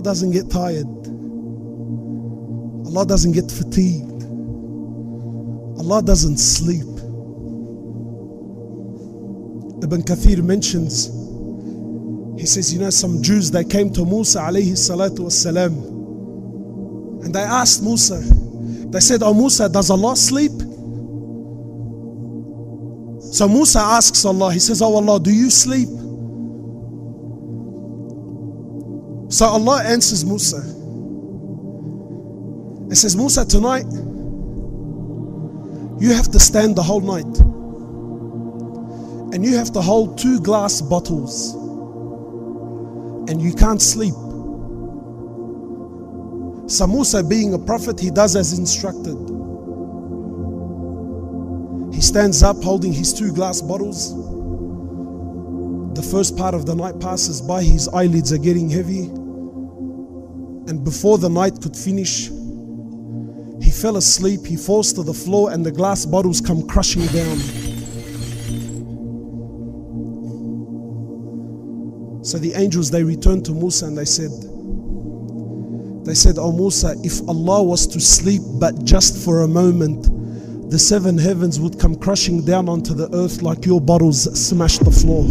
doesn't get tired. Allah doesn't get fatigued. Allah doesn't sleep. Ibn Kathir mentions, he says, some Jews, they came to Musa alayhi salatu wassalam, and they asked Musa, they said, "Oh Musa, does Allah sleep?" So Musa asks Allah, he says, "Oh Allah, do you sleep?" So Allah answers Musa. He says, "Musa, tonight you have to stand the whole night, and you have to hold 2 glass bottles, and you can't sleep." So Musa, being a prophet, he does as instructed. He stands up holding his 2 glass bottles. The first part of the night passes by, his eyelids are getting heavy, and before the night could finish, he fell asleep. He falls to the floor, and the glass bottles come crushing down. So the angels, they returned to Musa and they said, "Oh Musa, if Allah was to sleep but just for a moment, the 7 heavens would come crushing down onto the earth like your bottles smashed the floor."